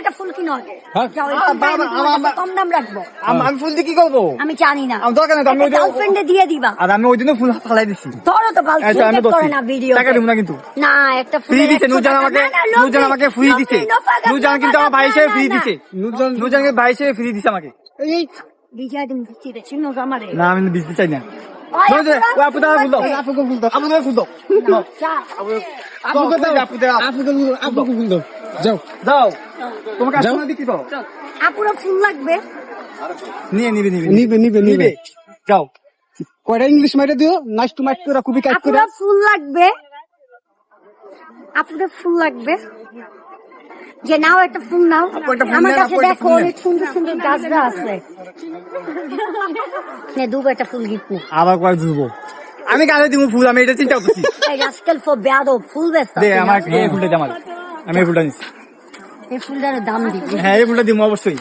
একটা ফুল কিনো আগে হ্যাঁ? যাও, এই ফুলটা আমি তোমার কাছে কম দাম রাখবো। আমি ফুল দিয়ে কি করবো? আমি জানি না, আমার দরকার নেই তো, আমি ওই যে- গার্লফ্রেন্ডে দিয়ে দিবা। আর আমি ওই দিনও ফুল ফালাই দিছি। ধরো তো আচ্ছা, আমি গার্লফ্রেন্ড ধরছি। করে না ভিডিও, টাকা দিব না কিন্তু। না একটা ফ্রি ফুলের দিছে 100 নুরজান টাকা। আমাকে, না, না, নুরজান আমাকে ফ্রি লোভী, দিছে। লোপাগাম, নুরজান কিন্তু আমার ভাই হিসেবে ফ্রি না, না, দিছে। নুরজান নুরজানকে ভাই হিসেবে ফ্রি দিছে আমাকে। এই বিজয় দিন দিচ্ছি রে, চিনো তো আমারে। না আমি দিতে চাই না। ওই নুরজান, আপুরা, ওই আপু দাও, ফুল দাও। আপুকে ফুল দাও, আপু দাও, ফুল দাও। না, যা। আপুকে দাও, আপু দাও। আপুকে ফুল দাও, যাও দাও। তোমাকে যাও। আসলে দিতে দাও। আপুরা ফুল লাগবে, নিয়ে নিবে নিবে নিবে নিবে নিবে যাও। কয়টা ইংলিশ মাইরে দিও, নাইস টু মাইট করে খুবই কাজ করে। আপুরা ফুল লাগবে, আপুরা ফুল লাগবে, যে নাও একটা ফুল নাও। আপু একটা ফুল আমার নেন, কাছে আপু একটা দেখো ফুল নেন। অনেক সুন্দর সুন্দর গাছরা আছে। নে দুটো একটা ফুল গিফট নে। আবার কয় ধুবো। আমি কালে দিব ফুল, আমি এটা চিন্তা করছি। এই রাস্কেল ফর বেয়াদব, ফুল বেচতা। দে আমার এই ফুলটা দে আমার। আমি এই ফুলটা নিচ্ছি। এই ফুলটার দাম দিবি। হ্যাঁ এই ফুলটা দিব অবশ্যই।